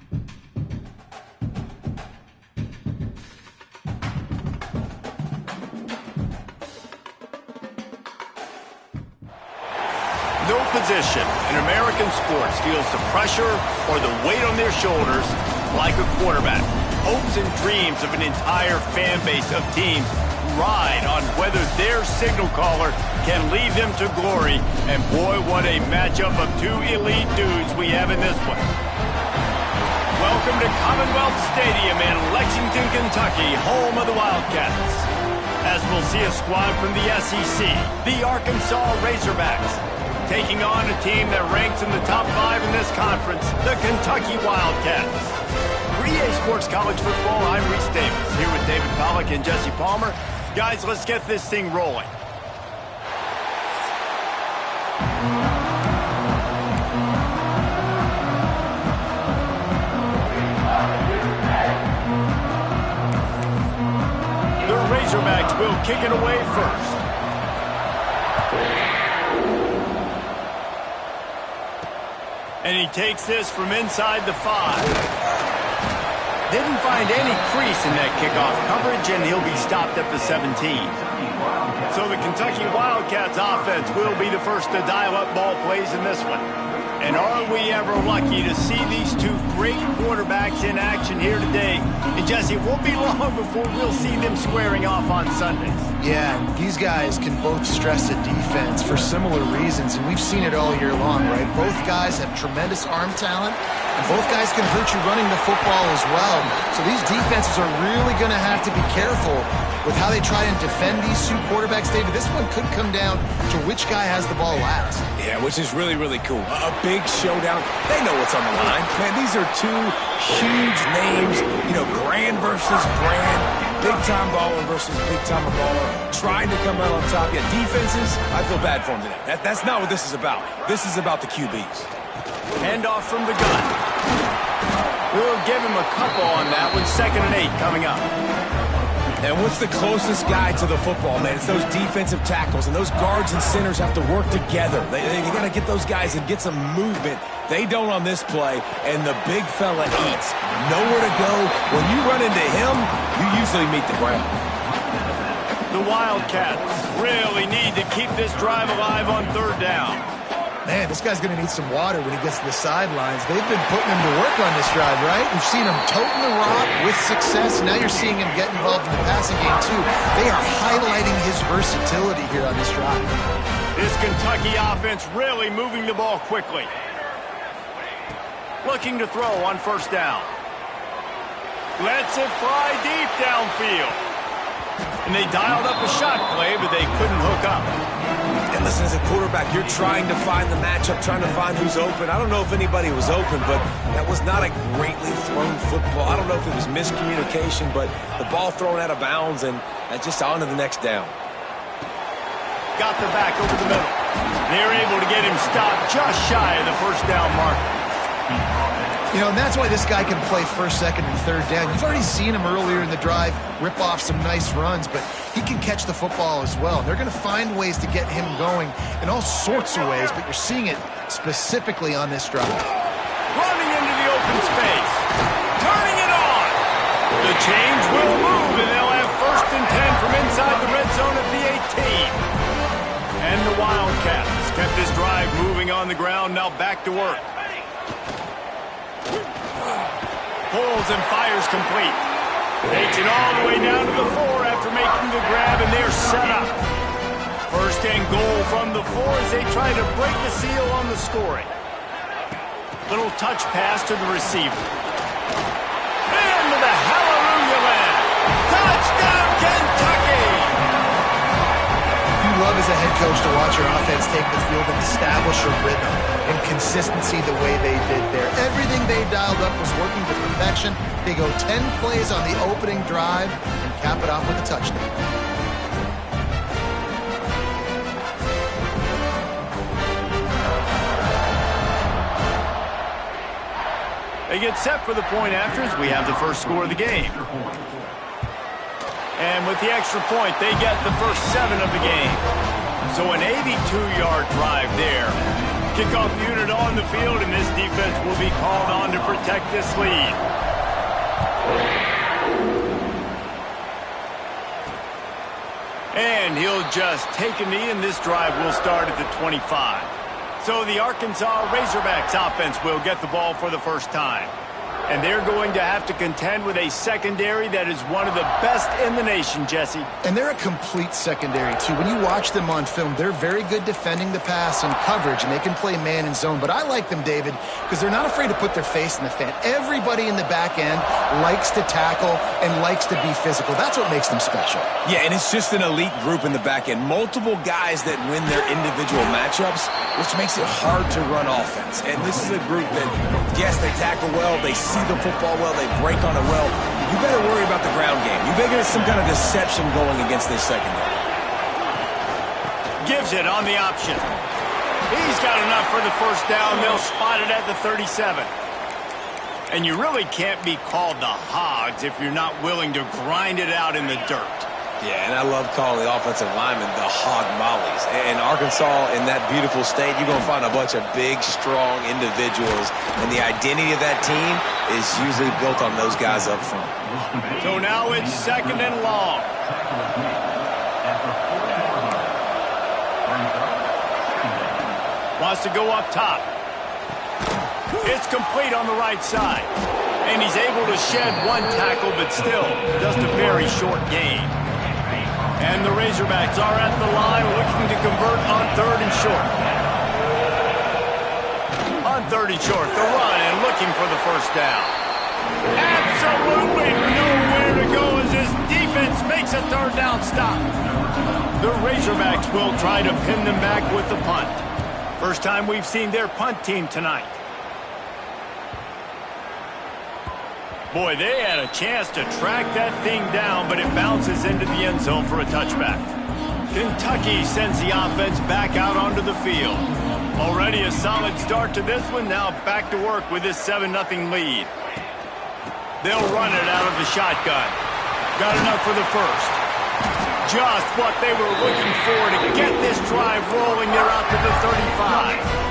No position in American sports feels the pressure or the weight on their shoulders like a quarterback. Hopes and dreams of an entire fan base of teams ride on whether their signal caller can lead them to glory. And boy, what a matchup of two elite dudes we have in this one. Welcome to Commonwealth Stadium in Lexington, Kentucky, home of the Wildcats. As we'll see a squad from the SEC, the Arkansas Razorbacks, taking on a team that ranks in the top 5 in this conference, the Kentucky Wildcats. For EA Sports College Football, I'm Reese Davis, here with David Pollack and Jesse Palmer. Guys, let's get this thing rolling. The Razorbacks will kick it away first. And he takes this from inside the 5. Didn't find any crease in that kickoff coverage, and he'll be stopped at the 17. So the Kentucky Wildcats offense will be the first to dial up ball plays in this one. And are we ever lucky to see these two great quarterbacks in action here today? And Jesse, it won't be long before we'll see them squaring off on Sundays. Yeah, and these guys can both stress a defense for similar reasons, and we've seen it all year long, right? Both guys have tremendous arm talent, and both guys can hurt you running the football as well. So these defenses are really going to have to be careful with how they try and defend these two quarterbacks. David, this one could come down to which guy has the ball last. Yeah, which is really, really cool. A big showdown. They know what's on the line. Man, these are two huge names. You know, Grand versus Brand. Big-time baller versus big-time baller. Trying to come out on top. Yeah, defenses, I feel bad for them today. That's not what this is about. This is about the QBs. Handoff from the gun. We'll give him a couple on that with 2nd and 8 coming up. And what's the closest guy to the football, man? It's those defensive tackles, and those guards and centers have to work together. They got to get those guys and get some movement. They don't on this play, and the big fella eats. Nowhere to go. When you run into him, you usually meet the ground. The Wildcats really need to keep this drive alive on 3rd down. Man, this guy's going to need some water when he gets to the sidelines. They've been putting him to work on this drive, right? We've seen him toting the rock with success. Now you're seeing him get involved in the passing game, too. They are highlighting his versatility here on this drive. This Kentucky offense really moving the ball quickly. Looking to throw on 1st down. Lets it fly deep downfield. And they dialed up a shot play, but they couldn't hook up. And listen, as a quarterback, you're trying to find the matchup, trying to find who's open. I don't know if anybody was open, but that was not a greatly thrown football. I don't know if it was miscommunication, but the ball thrown out of bounds and just on to the next down. Got the back over the middle. They're able to get him stopped just shy of the 1st down mark. You know, and that's why this guy can play 1st, 2nd, and 3rd down. You've already seen him earlier in the drive rip off some nice runs, but he can catch the football as well. They're going to find ways to get him going in all sorts of ways, but you're seeing it specifically on this drive. Running into the open space. Turning it on. The change will move, and they'll have 1st and 10 from inside the red zone at the 18. And the Wildcats kept this drive moving on the ground, now back to work. Pulls and fires complete. Takes it all the way down to the 4 after making the grab, and they're set up. 1st and goal from the 4 as they try to break the seal on the scoring. Little touch pass to the receiver. Into the hallelujah land. Touchdown, Kentucky! You love as a head coach to watch your offense take the field and establish a rhythm and consistency the way they did there. Everything they dialed up was working to perfection. They go 10 plays on the opening drive and cap it off with a touchdown. They get set for the point afters. We have the first score of the game. And with the extra point, they get the first 7 of the game. So an 82-yard drive there. Kickoff unit on the field, and this defense will be called on to protect this lead. And he'll just take a knee, and this drive will start at the 25. So the Arkansas Razorbacks offense will get the ball for the first time. And they're going to have to contend with a secondary that is one of the best in the nation, Jesse. And they're a complete secondary, too. When you watch them on film, they're very good defending the pass and coverage, and they can play man and zone. But I like them, David, because they're not afraid to put their face in the fan. Everybody in the back end likes to tackle and likes to be physical. That's what makes them special. Yeah, and it's just an elite group in the back end. Multiple guys that win their individual matchups, which makes it hard to run offense. And this is a group that, yes, they tackle well, they see the football well, they break on it well. You better worry about the ground game. You better get some kind of deception going against this secondary. Gives it on the option. He's got enough for the first down. They'll spot it at the 37. And you really can't be called the Hogs if you're not willing to grind it out in the dirt. Yeah, and I love calling the offensive linemen the hog mollies. In Arkansas, in that beautiful state, you're going to find a bunch of big, strong individuals. And the identity of that team is usually built on those guys up front. So now it's 2nd and long. Wants to go up top. It's complete on the right side. And he's able to shed one tackle, but still just a very short gain. And the Razorbacks are at the line looking to convert on 3rd and short. On 3rd and short, the run and looking for the first down. Absolutely nowhere to go as this defense makes a 3rd down stop. The Razorbacks will try to pin them back with the punt. First time we've seen their punt team tonight. Boy, they had a chance to track that thing down, but it bounces into the end zone for a touchback. Kentucky sends the offense back out onto the field. Already a solid start to this one. Now back to work with this 7-0 lead. They'll run it out of the shotgun. Got enough for the first. Just what they were looking for to get this drive rolling. They're out to the 35.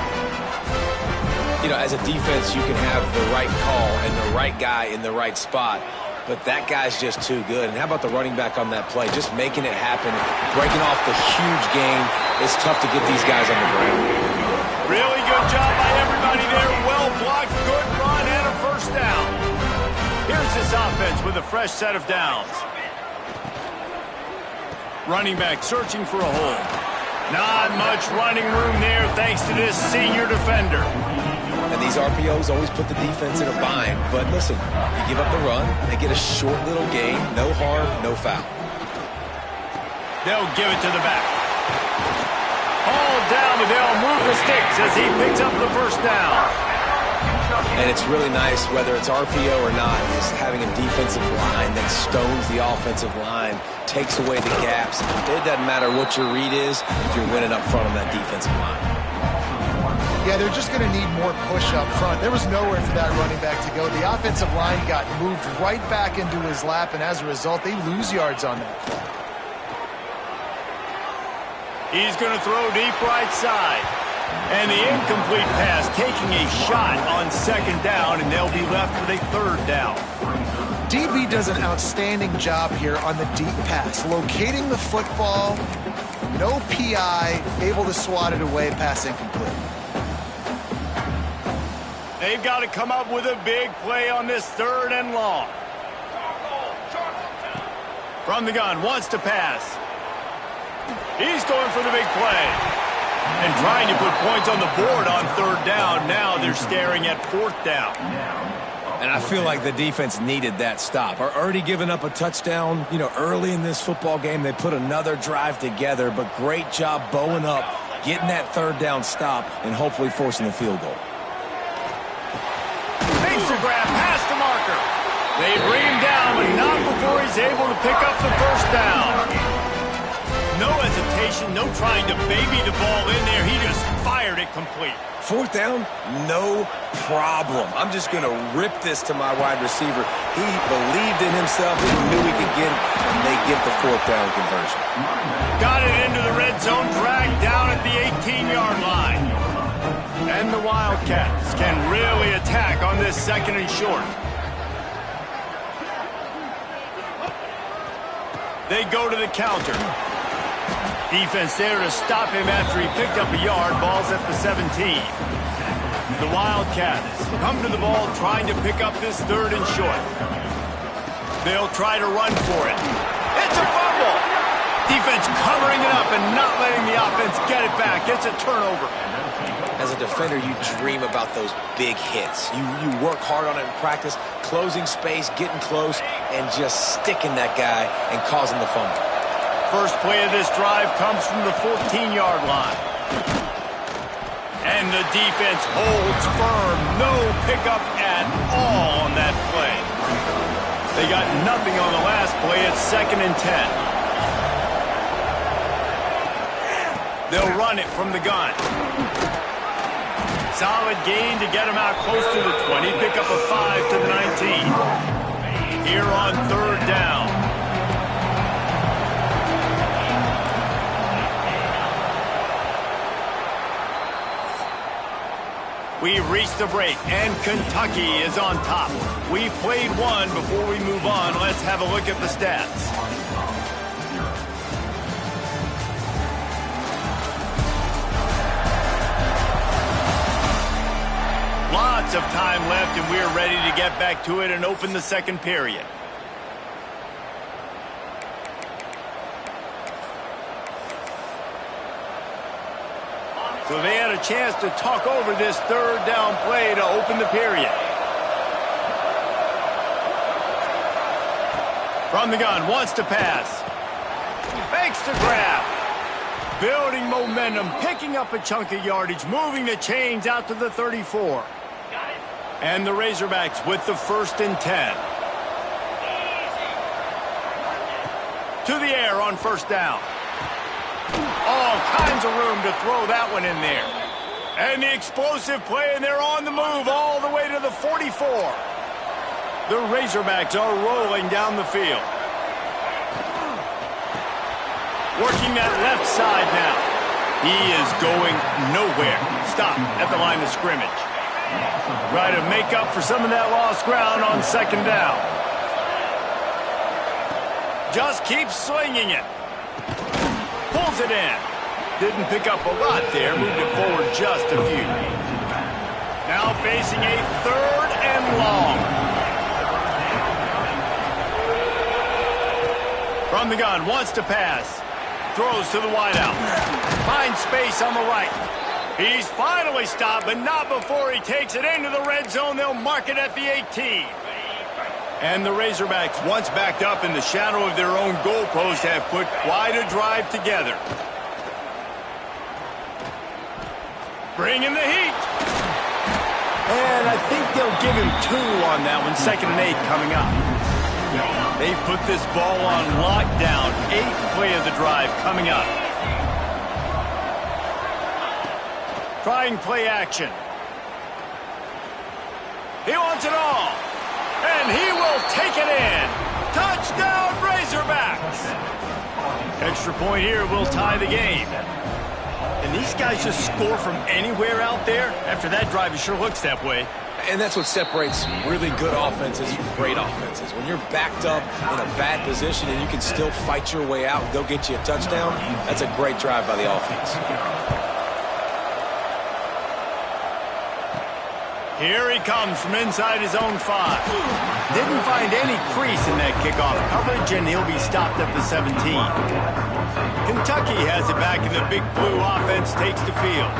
You know, as a defense, you can have the right call and the right guy in the right spot, but that guy's just too good. And how about the running back on that play? Just making it happen, breaking off the huge gain. It's tough to get these guys on the ground. Really good job by everybody there. Well blocked, good run, and a first down. Here's this offense with a fresh set of downs. Running back searching for a hole. Not much running room there thanks to this senior defender. And these RPOs always put the defense in a bind. But listen, you give up the run, they get a short little gain, no harm, no foul. They'll give it to the back. All down, but they'll move the sticks as he picks up the first down. And it's really nice, whether it's RPO or not, is having a defensive line that stones the offensive line, takes away the gaps. It doesn't matter what your read is if you're winning up front on that defensive line. Yeah, they're just going to need more push up front. There was nowhere for that running back to go. The offensive line got moved right back into his lap, and as a result, they lose yards on that play. He's going to throw deep right side. And the incomplete pass taking a shot on 2nd down, and they'll be left with a 3rd down. DB does an outstanding job here on the deep pass, locating the football, no PI, able to swat it away, pass incomplete. They've got to come up with a big play on this 3rd and long. From the gun, wants to pass. He's going for the big play. And trying to put points on the board on 3rd down. Now they're staring at 4th down. And I feel like the defense needed that stop. Are already giving up a touchdown, you know, early in this football game. They put another drive together, but great job bowing up, getting that 3rd down stop, and hopefully forcing the field goal. Makes the grab past the marker. They bring him down, but not before he's able to pick up the first down. No hesitation, no trying to baby the ball in there. He just fired it complete. 4th down, no problem. I'm just going to rip this to my wide receiver. He believed in himself. He knew he could get it, and they get the 4th down conversion. Got it into the red zone, dragged down at the 18-yard line. Wildcats can really attack on this 2nd and short. They go to the counter. Defense there to stop him after he picked up a yard. Ball's at the 17. The Wildcats come to the ball trying to pick up this 3rd and short. They'll try to run for it. It's a fumble! Defense covering it up and not letting the offense get it back. It's a turnover. As a defender, you dream about those big hits. You work hard on it in practice, closing space, getting close, and just sticking that guy and causing the fumble. First play of this drive comes from the 14-yard line. And the defense holds firm. No pickup at all on that play. They got nothing on the last play. It's 2nd and 10. They'll run it from the gun. Solid gain to get him out close to the 20. Pick up a 5 to the 19. Here on 3rd down. We've reached the break, and Kentucky is on top. We've played one. Before we move on, let's have a look at the stats. Lots of time left, and we're ready to get back to it and open the 2nd period. So they had a chance to talk over this 3rd down play to open the period. From the gun, wants to pass. Makes the grab. Building momentum, picking up a chunk of yardage, moving the chains out to the 34. And the Razorbacks with the 1st and 10. To the air on 1st down. All kinds of room to throw that one in there. And the explosive play, and they're on the move all the way to the 44. The Razorbacks are rolling down the field. Working that left side now. He is going nowhere. Stop at the line of scrimmage. Try to make up for some of that lost ground on 2nd down. Just keeps slinging it. Pulls it in. Didn't pick up a lot there. Moved it forward just a few. Now facing a 3rd and long. From the gun, wants to pass. Throws to the wideout. Finds space on the right. He's finally stopped, but not before he takes it into the red zone. They'll mark it at the 18. And the Razorbacks, once backed up in the shadow of their own goalpost, have put quite a drive together. Bringing the heat. And I think they'll give him 2 on that one. 2nd and 8 coming up. They've put this ball on lockdown. 8th play of the drive coming up. Trying play action. He wants it all. And he will take it in. Touchdown, Razorbacks. Extra point here will tie the game. And these guys just score from anywhere out there. After that drive, it sure looks that way. And that's what separates really good offenses from great offenses. When you're backed up in a bad position and you can still fight your way out and go get you a touchdown, that's a great drive by the offense. Here he comes from inside his own 5. Didn't find any crease in that kickoff coverage, and he'll be stopped at the 17. Kentucky has it back, and the Big Blue offense takes the field.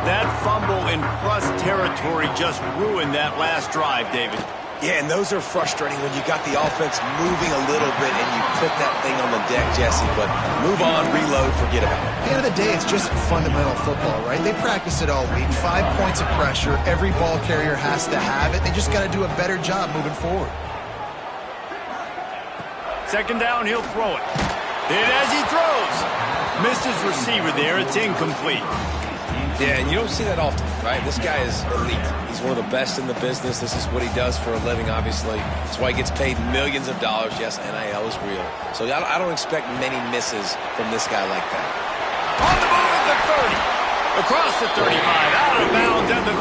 That fumble in plus territory just ruined that last drive, David. Yeah, and those are frustrating when you got the offense moving a little bit and you put that thing on the deck, Jesse. But move on, reload, forget about it. At the end of the day, it's just fundamental football, right? They practice it all week. 5 points of pressure. Every ball carrier has to have it. They just got to do a better job moving forward. 2nd down, he'll throw it. And as he throws, missed his receiver there. It's incomplete. Yeah, and you don't see that often, right? This guy is elite. He's one of the best in the business. This is what he does for a living, obviously. That's why he gets paid millions of dollars. Yes, NIL is real. So I don't expect many misses from this guy like that. On the move at the 30. Across the 35. Out of bounds at the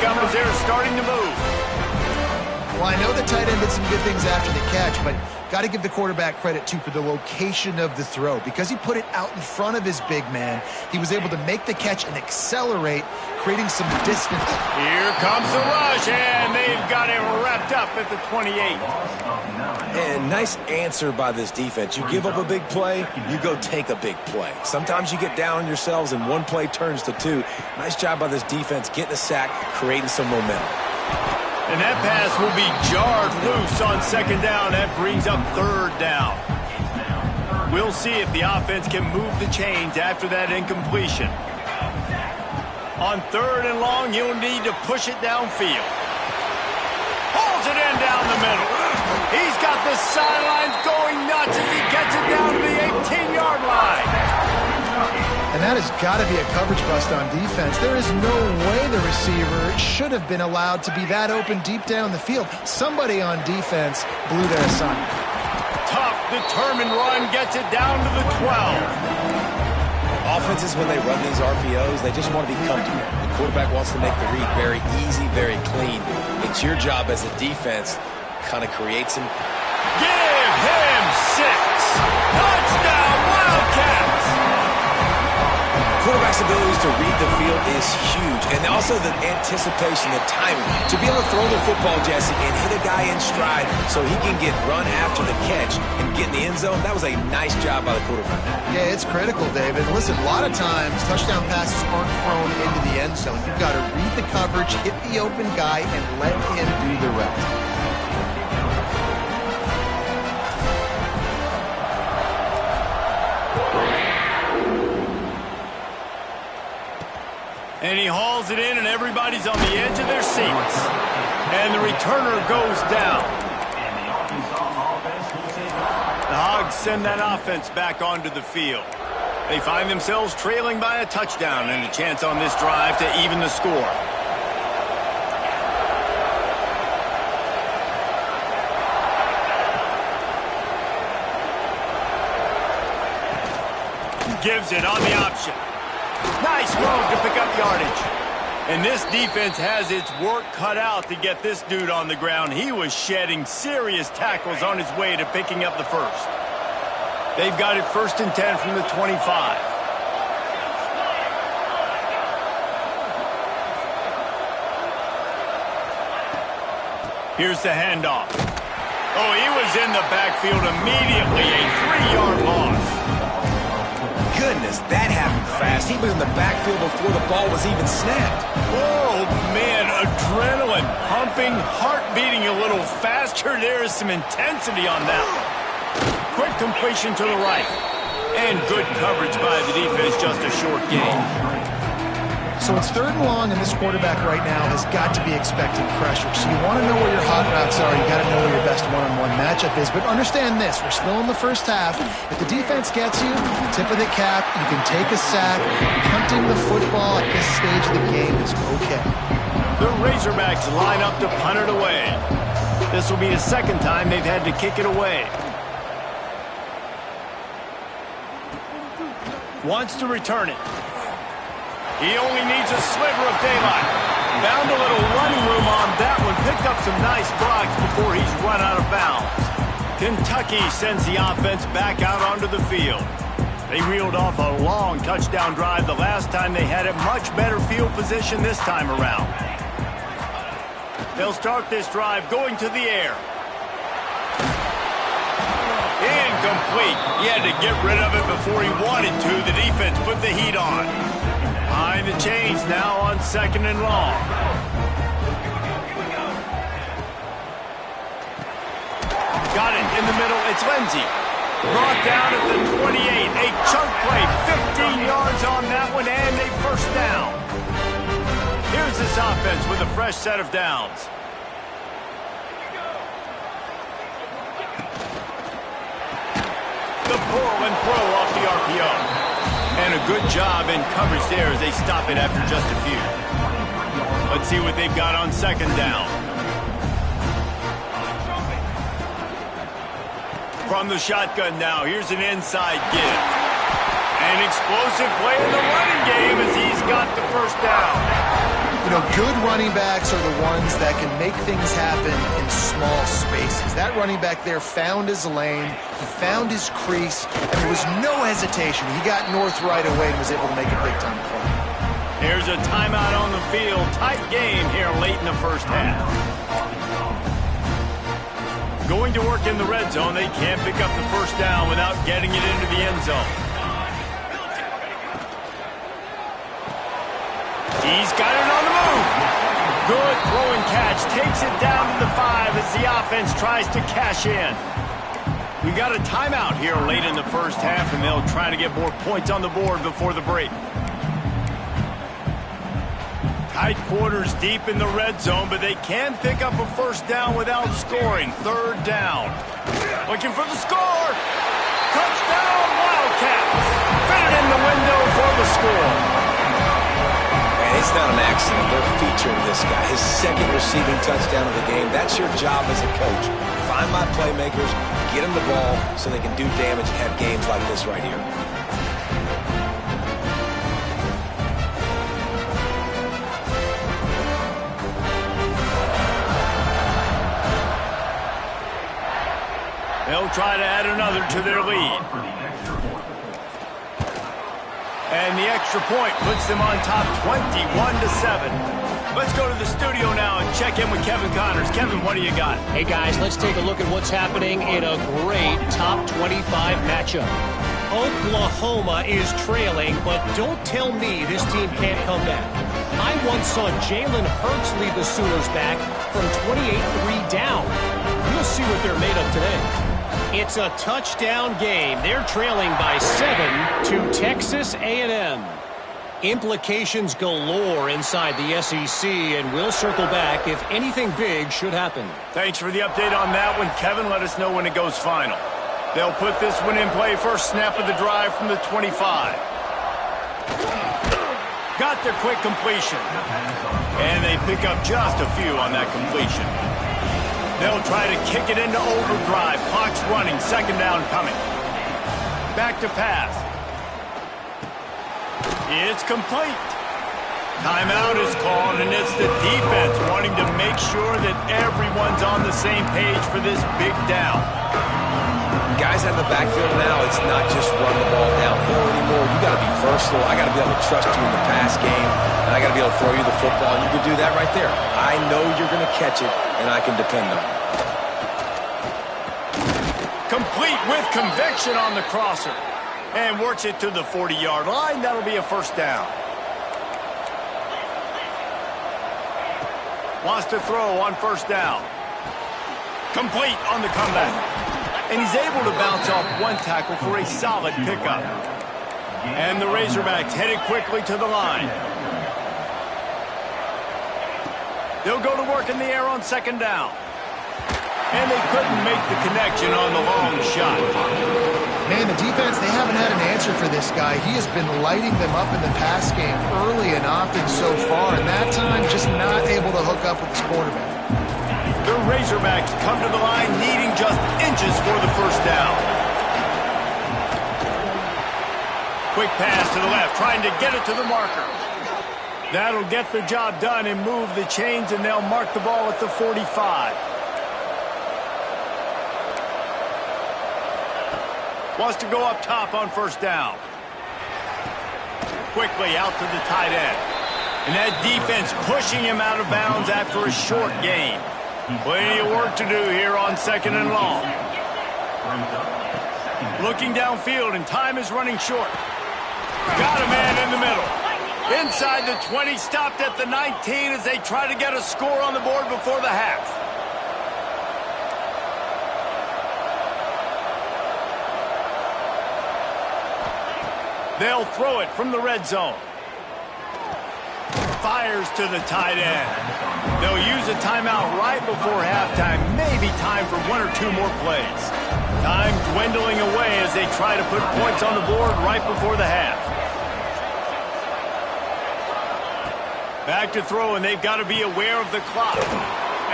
up as they're starting to move. Well, I know the tight end did some good things after the catch, but got to give the quarterback credit, too, for the location of the throw. Because he put it out in front of his big man, he was able to make the catch and accelerate, creating some distance. Here comes the rush, and they've got him wrapped up at the 28. And nice answer by this defense. You give up a big play, you go take a big play. Sometimes you get down on yourselves and one play turns to two. Nice job by this defense getting a sack, creating some momentum. And that pass will be jarred loose on second down. That brings up third down. We'll see if the offense can move the chains after that incompletion. On third and long, he'll need to push it downfield. Pulls it in down the middle. He's got the sidelines going nuts as he gets it down to the 18-yard line. And that has got to be a coverage bust on defense. There is no way the receiver should have been allowed to be that open deep down the field. Somebody on defense blew their assignment. Tough, determined run gets it down to the 12. Offenses, when they run these RPOs, they just want to be comfortable. The quarterback wants to make the read very easy, very clean. It's your job as a defense kind of create some. Give him 6. Touchdown, Wildcats! Quarterback's abilities to read the field is huge, and also the anticipation, the timing. To be able to throw the football, Jesse, and hit a guy in stride so he can get run after the catch and get in the end zone, that was a nice job by the quarterback. Yeah, it's critical, David. Listen, a lot of times touchdown passes aren't thrown into the end zone. You've got to read the coverage, hit the open guy, and let him do the rest. And he hauls it in, and everybody's on the edge of their seats. And the returner goes down. The Hogs send that offense back onto the field. They find themselves trailing by a touchdown and a chance on this drive to even the score. Gives it on the option. Nice move to pick up yardage. And this defense has its work cut out to get this dude on the ground. He was shedding serious tackles on his way to picking up the first. They've got it 1st and 10 from the 25. Here's the handoff. Oh, he was in the backfield immediately. A 3-yard loss. Goodness, that happened fast. He was in the backfield before the ball was even snapped. Oh, man, adrenaline pumping, heart beating a little faster. There is some intensity on that one. Quick completion to the right. And good coverage by the defense, just a short gain. So it's 3rd and long, and this quarterback right now has got to be expecting pressure. So you want to know where your hot routes are. You got to know where your best one-on-one matchup is. But understand this, we're still in the first half. If the defense gets you, tip of the cap, you can take a sack. Punting the football at this stage of the game is okay. The Razorbacks line up to punt it away. This will be the 2nd time they've had to kick it away. Wants to return it. He only needs a sliver of daylight. Found a little running room on that one. Picked up some nice blocks before he's run out of bounds. Kentucky sends the offense back out onto the field. They reeled off a long touchdown drive the last time they had a much better field position this time around. They'll start this drive going to the air. Incomplete. He had to get rid of it before he wanted to. The defense put the heat on. Behind the chains now on 2nd and long. Got it in the middle. It's Lindsey. Brought down at the 28. A chunk play. 15 yards on that one, and a 1st down. Here's this offense with a fresh set of downs. The pull and throw off the RPO. And a good job in coverage there as they stop it after just a few. Let's see what they've got on 2nd down. From the shotgun now, here's an inside give. An explosive play in the running game as he's got the 1st down. You know, good running backs are the ones that can make things happen in small spaces. That running back there found his lane, he found his crease, and there was no hesitation. He got north right away and was able to make a big-time play. Here's a timeout on the field. Tight game here late in the first half. Going to work in the red zone. They can't pick up the first down without getting it into the end zone. He's got it on the move. Good throw and catch. Takes it down to the 5 as the offense tries to cash in. We got a timeout here late in the first half, and they'll try to get more points on the board before the break. Tight quarters deep in the red zone, but they can pick up a first down without scoring. Third down. Looking for the score. Touchdown, Wildcats. Fit it in the window for the score. Man, it's not an accident. They're featuring this guy. His second receiving touchdown of the game. That's your job as a coach. Find my playmakers, get them the ball so they can do damage and have games like this right here. They'll try to add another to their lead. And the extra point puts them on top 21-7. Let's go to the studio now and check in with Kevin Connors. Kevin, what do you got? Hey, guys, let's take a look at what's happening in a great top 25 matchup. Oklahoma is trailing, but don't tell me this team can't come back. I once saw Jalen Hurts lead the Sooners back from 28-3 down. We'll see what they're made of today. It's a touchdown game. They're trailing by 7 to Texas A&M. Implications galore inside the SEC, and we'll circle back if anything big should happen. Thanks for the update on that one, Kevin. Let us know when it goes final. They'll put this one in play. First snap of the drive from the 25. Got their quick completion. And they pick up just a few on that completion. They'll try to kick it into overdrive. Clock's running. Second down coming. Back to pass. It's complete. Timeout is called, and it's the defense wanting to make sure that everyone's on the same page for this big down. Guys in the backfield now, it's not just run the ball downhill anymore. You got to be versatile. I got to be able to trust you in the pass game, and I got to be able to throw you the football. You can do that right there. I know you're going to catch it, and I can depend on it. Complete with conviction on the crosser, and works it to the 40-yard line. That'll be a first down. Wants to throw on first down. Complete on the comeback. And he's able to bounce off one tackle for a solid pickup. And the Razorbacks headed quickly to the line. They'll go to work in the air on second down. And they couldn't make the connection on the long shot. Man, the defense, they haven't had an answer for this guy. He has been lighting them up in the pass game early and often so far, and that time just not able to hook up with his quarterback. The Razorbacks come to the line needing just inches for the first down. Quick pass to the left, trying to get it to the marker. That'll get the job done and move the chains, and they'll mark the ball at the 45. Wants to go up top on first down. Quickly out to the tight end. And that defense pushing him out of bounds after a short gain. Plenty of work to do here on second and long. Looking downfield, and time is running short. Got a man in the middle. Inside the 20, stopped at the 19 as they try to get a score on the board before the half. They'll throw it from the red zone. Fires to the tight end. They'll use a timeout right before halftime. Maybe time for one or two more plays. Time dwindling away as they try to put points on the board right before the half. Back to throw, and they've got to be aware of the clock.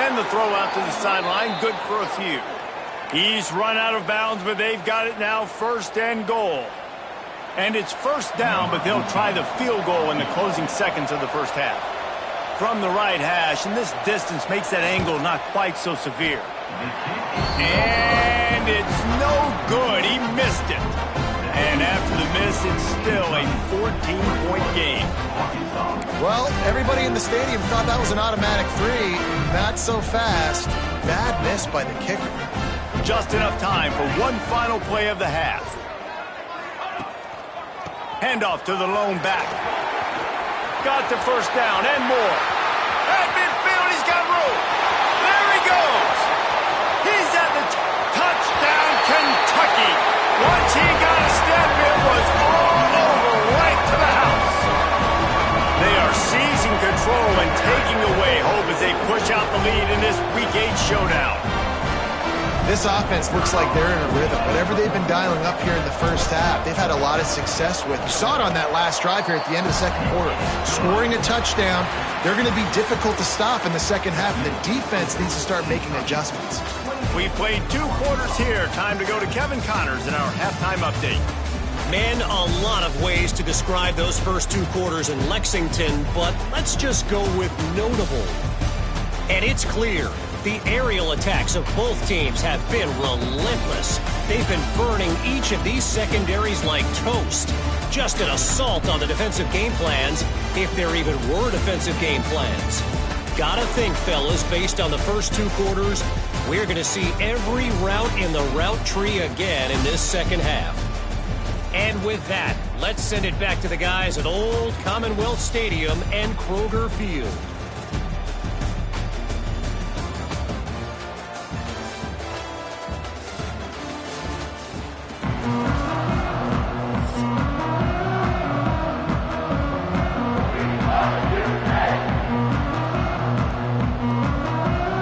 And the throw out to the sideline, good for a few. He's run out of bounds, but they've got it now first and goal. And it's first down, but they'll try the field goal in the closing seconds of the first half. from the right hash, and this distance makes that angle not quite so severe. And it's no good. He missed it. And after the miss, it's still a 14-point game. Well, everybody in the stadium thought that was an automatic 3. Not so fast. Bad miss by the kicker. Just enough time for one final play of the half. Handoff to the lone back. Got the first down and more. At midfield, he's got room. There he goes. He's at the touchdown, Kentucky. Once he got a step, it was all over right to the house. They are seizing control and taking away hope as they push out the lead in this Week 8 showdown. This offense looks like they're in a rhythm. Whatever they've been dialing up here in the first half, they've had a lot of success with. You saw it on that last drive here at the end of the second quarter. Scoring a touchdown, they're going to be difficult to stop in the second half. The defense needs to start making adjustments. We played 2 quarters here. Time to go to Kevin Connors in our halftime update. Man, a lot of ways to describe those first 2 quarters in Lexington, but let's just go with notable. And it's clear. The aerial attacks of both teams have been relentless. They've been burning each of these secondaries like toast. Just an assault on the defensive game plans, if there even were defensive game plans. Gotta think, fellas, based on the first 2 quarters, we're going to see every route in the route tree again in this second half. And with that, let's send it back to the guys at Old Commonwealth Stadium and Kroger Field.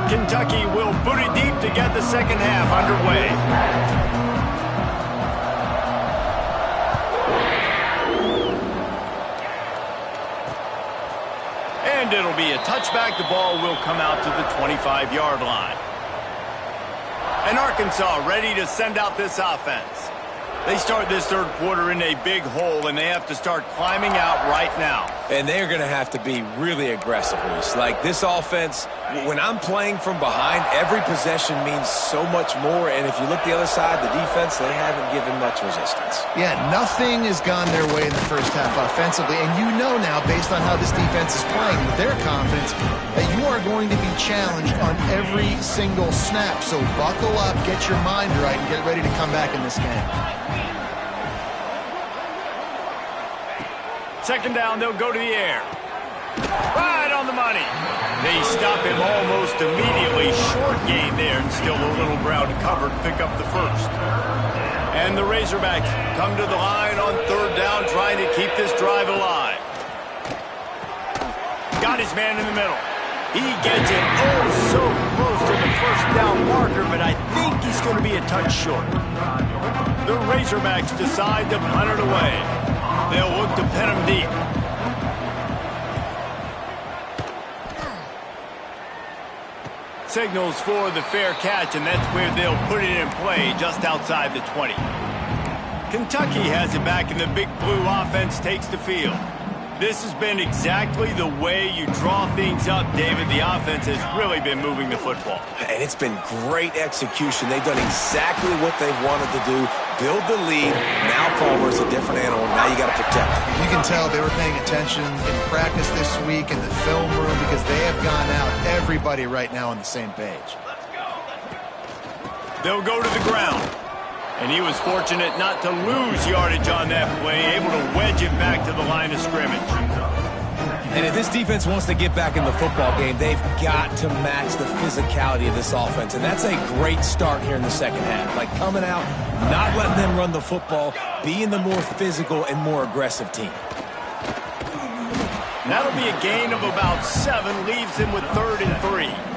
Kentucky will boot it deep to get the second half underway. And it'll be a touchback. The ball will come out to the 25-yard line. And Arkansas ready to send out this offense. They start this third quarter in a big hole, and they have to start climbing out right now. And they're going to have to be really aggressive, Reese. Like this offense, when I'm playing from behind, every possession means so much more. And if you look the other side, the defense, they haven't given much resistance. Yeah, nothing has gone their way in the first half offensively. And you know now, based on how this defense is playing with their confidence, that you are going to be challenged on every single snap. So buckle up, get your mind right, and get ready to come back in this game. Second down, they'll go to the air. Right on the money. They stop him almost immediately. Short gain there, and still a little ground covered to pick up the first. And the Razorbacks come to the line on third down, trying to keep this drive alive. Got his man in the middle. He gets it so close to the first down marker, but I think he's going to be a touch short. The Razorbacks decide to punt it away. They'll look to pin him deep. Signals for the fair catch, and that's where they'll put it in play just outside the 20. Kentucky has it back, and the Big Blue offense takes the field. This has been exactly the way you draw things up, David. The offense has really been moving the football. And it's been great execution. They've done exactly what they've wanted to do. Build the lead. Now Palmer's a different animal. Now you got to protect him. You can tell they were paying attention in practice this week in the film room because they have gone out, everybody right now on the same page. They'll go to the ground. And he was fortunate not to lose yardage on that play, able to wedge it back to the line of scrimmage. And if this defense wants to get back in the football game, they've got to match the physicality of this offense. And that's a great start here in the second half. Like coming out, not letting them run the football, being the more physical and more aggressive team. That'll be a gain of about 7, leaves him with 3rd and 3.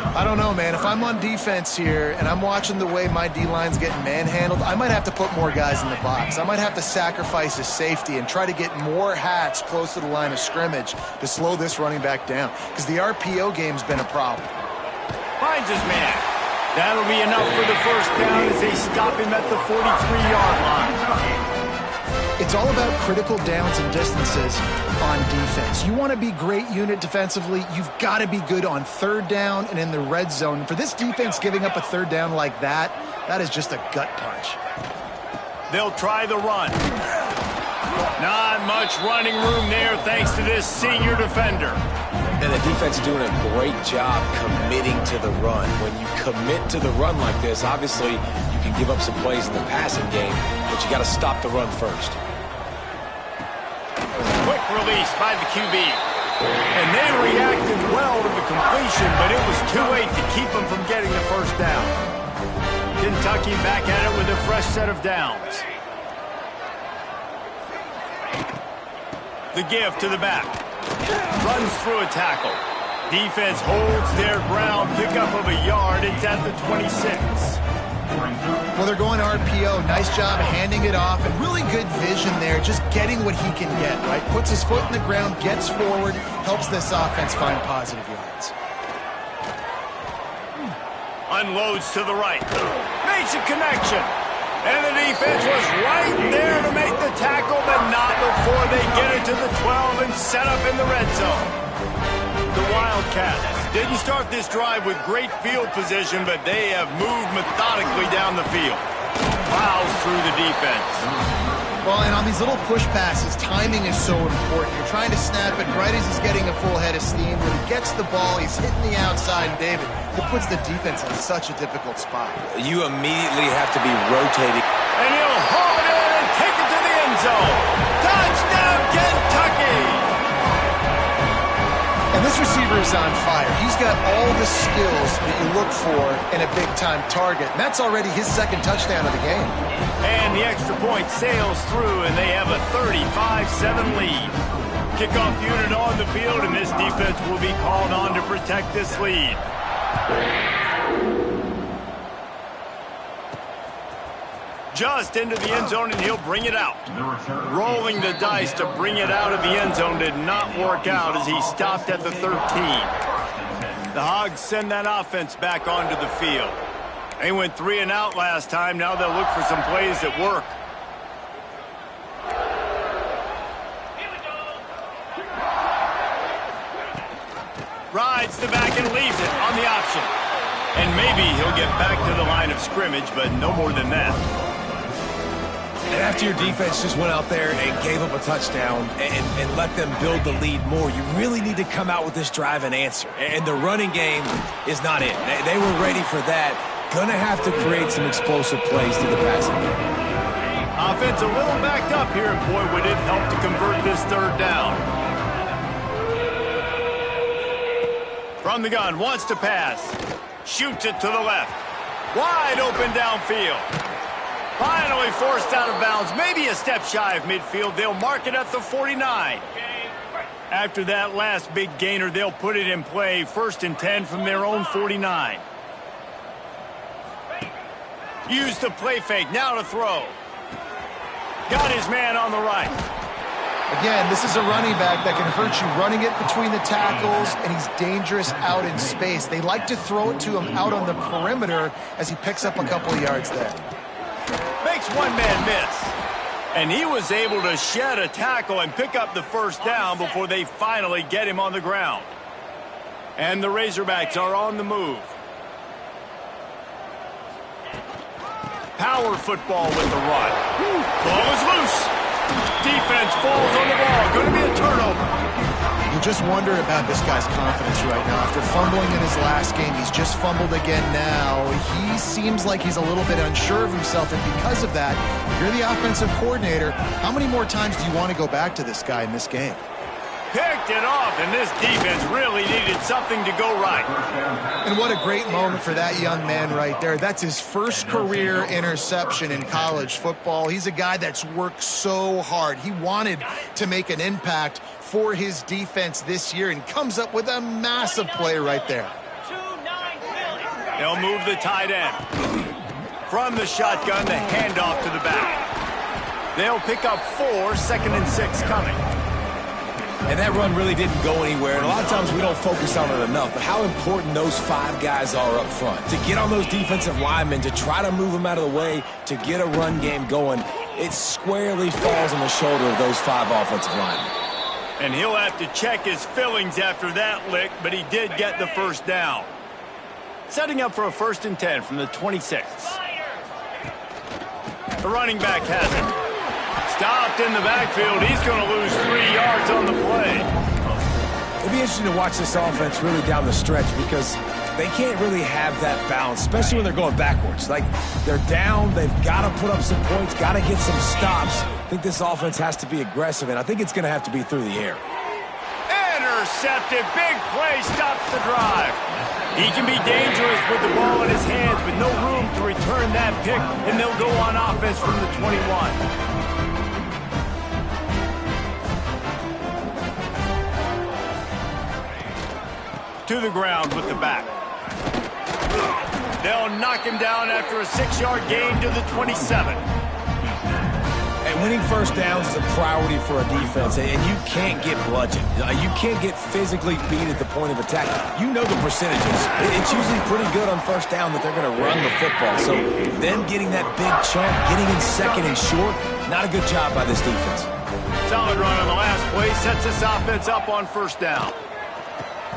I don't know, man. If I'm on defense here and I'm watching the way my D-line's getting manhandled, I might have to put more guys in the box. I might have to sacrifice his safety and try to get more hats close to the line of scrimmage to slow this running back down because the RPO game's been a problem. Finds his man. That'll be enough for the first down as they stop him at the 43-yard line. It's all about critical downs and distances on defense. You want to be great unit defensively, you've got to be good on third down and in the red zone. For this defense giving up a third down like that, that is just a gut punch. They'll try the run. Not much running room there thanks to this senior defender. And the defense is doing a great job committing to the run. When you commit to the run like this, obviously you can give up some plays in the passing game, but you got to stop the run first. Quick release by the QB. And they reacted well to the completion, but it was too late to keep them from getting the first down. Kentucky back at it with a fresh set of downs. The give to the back. Runs through a tackle. Defense holds their ground. Pickup of a yard. It's at the 26. Well, they're going RPO. Nice job handing it off, and really good vision there, just getting what he can get, right? Puts his foot in the ground, gets forward, helps this offense find positive yards. Unloads to the right. Makes a connection. And the defense was right there to make the tackle, but not before they get it to the 12 and set up in the red zone. The Wildcats didn't start this drive with great field position, but they have moved methodically down the field. Plows through the defense. Well, and on these little push passes, timing is so important. You're trying to snap it right as he's getting a full head of steam. When he gets the ball, he's hitting the outside, David. It puts the defense in such a difficult spot. You immediately have to be rotating. And he'll haul it in and take it to the end zone. Touchdown, Kentucky! And this receiver is on fire. He's got all the skills that you look for in a big-time target. And that's already his second touchdown of the game. And the extra point sails through, and they have a 35-7 lead. Kickoff unit on the field, and this defense will be called on to protect this lead. Just into the end zone, and he'll bring it out. Rolling the dice to bring it out of the end zone did not work out as he stopped at the 13. The Hogs send that offense back onto the field. They went 3 and out last time. Now they'll look for some plays that work. Rides the back and leaves it on the option. And maybe he'll get back to the line of scrimmage, but no more than that. And after your defense just went out there and gave up a touchdown and let them build the lead more, you really need to come out with this drive and answer. And the running game is not it. They were ready for that. Gonna have to create some explosive plays to the passing game. Offense a little backed up here, and boy, would it help to convert this third down. From the gun, wants to pass. Shoots it to the left. Wide open downfield. Finally forced out of bounds. Maybe a step shy of midfield. They'll mark it at the 49. After that last big gainer, they'll put it in play. 1st and 10 from their own 49. Use the play fake. Now to throw. Got his man on the right. Again, this is a running back that can hurt you running it between the tackles, and he's dangerous out in space. They like to throw it to him out on the perimeter as he picks up a couple of yards there. Makes one man miss. And he was able to shed a tackle and pick up the first down before they finally get him on the ground. And the Razorbacks are on the move. Power football with the run. Ball is loose. Defense falls on the ball. Going to be a turnover. You just wonder about this guy's confidence right now. After fumbling in his last game, he's just fumbled again now. He seems like he's a little bit unsure of himself, and because of that, if you're the offensive coordinator, how many more times do you want to go back to this guy in this game? Picked it off, and this defense really needed something to go right. And what a great moment for that young man right there. That's his first career interception in college football. He's a guy that's worked so hard. He wanted to make an impact for his defense this year and comes up with a massive play right there. They'll move the tight end. From the shotgun, the handoff to the back. They'll pick up 4, 2nd and 6 coming. And that run really didn't go anywhere. And a lot of times we don't focus on it enough. But how important those 5 guys are up front. To get on those defensive linemen, to try to move them out of the way, to get a run game going. it squarely falls on the shoulder of those 5 offensive linemen. And he'll have to check his feelings after that lick, but he did get the first down. Setting up for a 1st and 10 from the 26. The running back has it. Stopped in the backfield. He's going to lose 3 yards on the play. It'll be interesting to watch this offense really down the stretch because they can't really have that balance, especially when they're going backwards. Like, they're down, they've got to put up some points, got to get some stops. I think this offense has to be aggressive, and I think it's going to have to be through the air. Intercepted. Big play stops the drive. He can be dangerous with the ball in his hands, but no room to return that pick, and they'll go on offense from the 21. To the ground with the back. They'll knock him down after a 6-yard gain to the 27. And winning first downs is a priority for a defense, and you can't get bludgeoned. You can't get physically beat at the point of attack. You know the percentages. It's usually pretty good on first down that they're going to run the football. So them getting that big chunk, getting in second and short, not a good job by this defense. Solid run on the last play, sets this offense up on 1st down.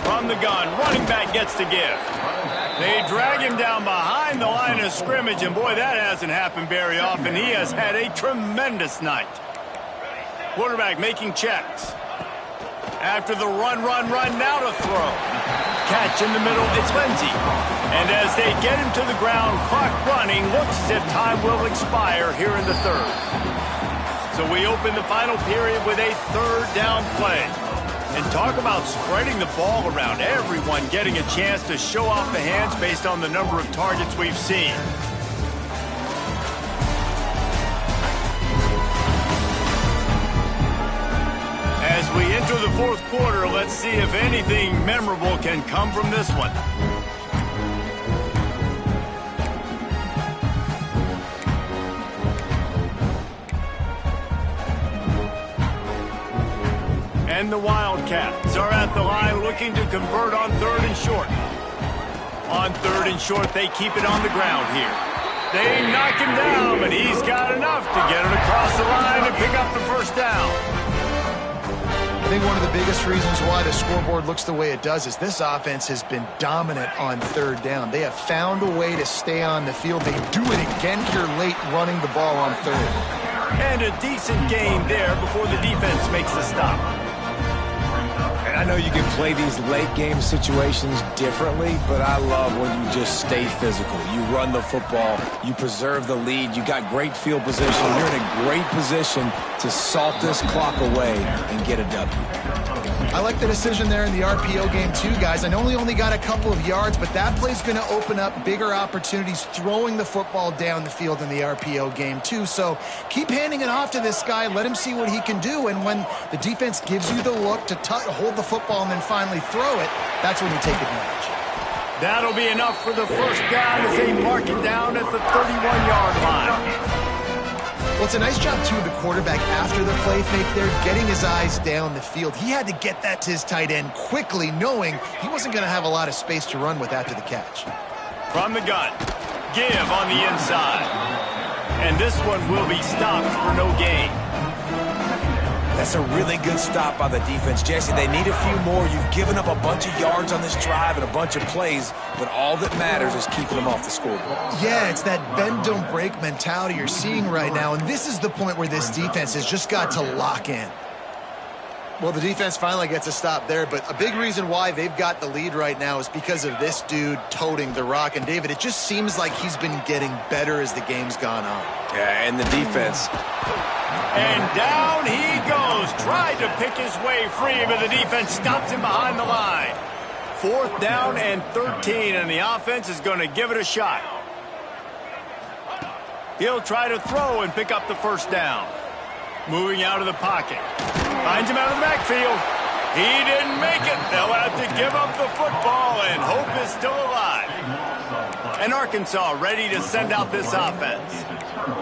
From the gun, running back gets to give. They drag him down behind the line of scrimmage, and boy, that hasn't happened very often. He has had a tremendous night. Quarterback making checks. After the run, now to throw. Catch in the middle, it's Lindsey. And as they get him to the ground, clock running, looks as if time will expire here in the 3rd. So we open the final period with a 3rd down play. And talk about spreading the ball around. Everyone getting a chance to show off the hands based on the number of targets we've seen. As we enter the 4th quarter, let's see if anything memorable can come from this one. And the Wildcats are at the line looking to convert on 3rd and short. On 3rd and short, they keep it on the ground here. They knock him down, but he's got enough to get it across the line and pick up the 1st down. I think one of the biggest reasons why the scoreboard looks the way it does is this offense has been dominant on 3rd down. They have found a way to stay on the field. They do it again here late running the ball on 3rd. And a decent gain there before the defense makes the stop. I know you can play these late-game situations differently, but I love when you just stay physical. You run the football, you preserve the lead, you got great field position. You're in a great position to salt this clock away and get a W. I like the decision there in the RPO game too, guys. I know he only got a couple of yards, but that play's going to open up bigger opportunities throwing the football down the field in the RPO game too. So keep handing it off to this guy. Let him see what he can do. And when the defense gives you the look to hold the football and then finally throw it, that's when you take advantage. That'll be enough for the 1st down as they mark it down at the 31-yard line. Well, it's a nice job, too, of the quarterback after the play fake there, getting his eyes down the field. He had to get that to his tight end quickly, knowing he wasn't going to have a lot of space to run with after the catch. From the gun, give on the inside. And this one will be stopped for no gain. That's a really good stop by the defense. Jesse, they need a few more. You've given up a bunch of yards on this drive and a bunch of plays, but all that matters is keeping them off the scoreboard. Yeah, it's that bend, don't break mentality you're seeing right now, and this is the point where this defense has just got to lock in. Well, the defense finally gets a stop there, but a big reason why they've got the lead right now is because of this dude toting the rock. And, David, it just seems like he's been getting better as the game's gone on. Yeah, and the defense. And down he goes. Tried to pick his way free, but the defense stops him behind the line. 4th down and 13, and the offense is going to give it a shot. He'll try to throw and pick up the 1st down. Moving out of the pocket. Finds him out of the backfield. He didn't make it. They'll have to give up the football, and hope is still alive. And Arkansas ready to send out this offense.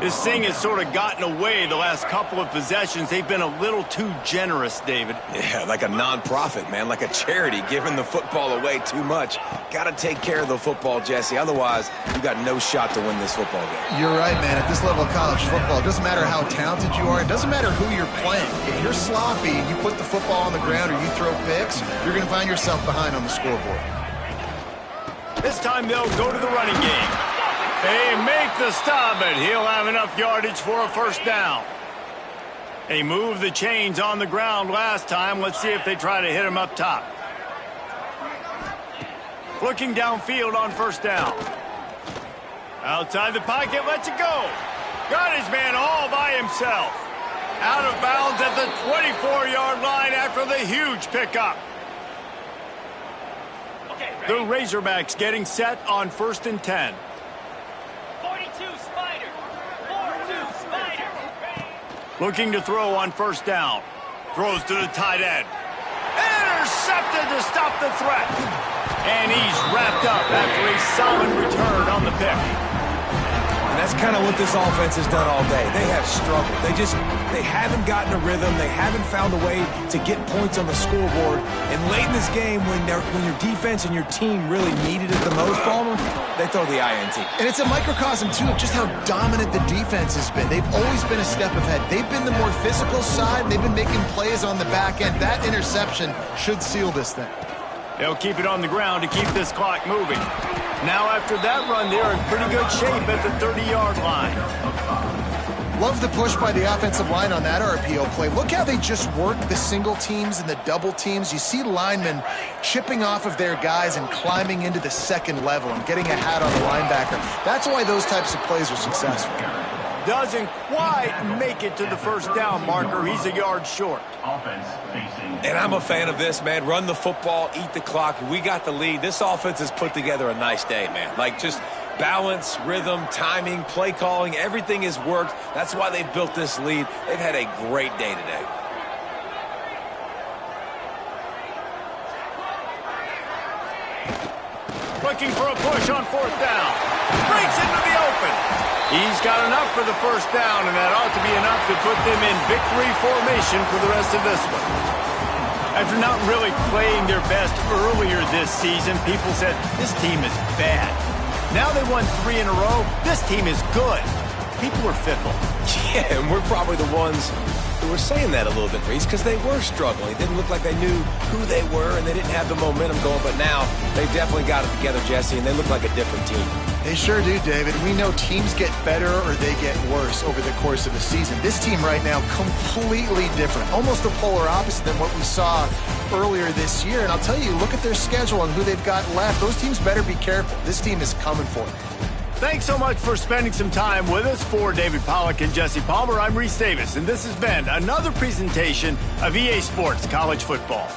This thing has sort of gotten away the last couple of possessions. They've been a little too generous, David. Yeah, like a non-profit, man, like a charity, giving the football away too much. Got to take care of the football, Jesse. Otherwise, you got no shot to win this football game. You're right, man. At this level of college football, it doesn't matter how talented you are. It doesn't matter who you're playing. If you're sloppy and you put the football on the ground or you throw picks, you're going to find yourself behind on the scoreboard. This time they'll go to the running game. They make the stop, but he'll have enough yardage for a first down. They moved the chains on the ground last time. Let's see if they try to hit him up top. Looking downfield on first down. Outside the pocket, lets it go. Got his man all by himself. Out of bounds at the 24-yard line after the huge pickup. The Razorbacks getting set on 1st and 10. 42 Spider. 4-2 Spider. Looking to throw on first down. Throws to the tight end. Intercepted to stop the threat. And he's wrapped up after a solid return on the pick. And that's kind of what this offense has done all day. They have struggled. They haven't gotten a rhythm. They haven't found a way to get points on the scoreboard. And late in this game, when your defense and your team really needed it the most, Palmer, they throw the INT. And it's a microcosm, too, of just how dominant the defense has been. They've always been a step ahead. They've been the more physical side. They've been making plays on the back end. That interception should seal this thing. They'll keep it on the ground to keep this clock moving. Now, after that run, they're in pretty good shape at the 30-yard line. Love the push by the offensive line on that RPO play. Look how they just work the single teams and the double teams. You see linemen chipping off of their guys and climbing into the second level and getting a hat on the linebacker. That's why those types of plays are successful. Doesn't quite make it to the first down marker. He's a yard short. And I'm a fan of this, man. Run the football, eat the clock. We got the lead. This offense has put together a nice day, man. Like just balance, rhythm, timing, play calling, everything has worked. That's why they've built this lead. They've had a great day today. Looking for a push on fourth down. Breaks into the open. He's got enough for the first down, and that ought to be enough to put them in victory formation for the rest of this one. After not really playing their best earlier this season, people said, this team is bad. Now they won 3 in a row. This team is good. People are fickle. Yeah, and we're probably the ones who were saying that a little bit, Reese, because they were struggling. It didn't look like they knew who they were, and they didn't have the momentum going. But now they've definitely got it together, Jesse, and they look like a different team. They sure do, David. We know teams get better or they get worse over the course of a season. This team right now, completely different. Almost the polar opposite than what we saw earlier this year. And I'll tell you, look at their schedule and who they've got left. Those teams better be careful. This team is coming for them. Thanks so much for spending some time with us. For David Pollack and Jesse Palmer, I'm Reese Davis, and this has been another presentation of EA Sports College Football.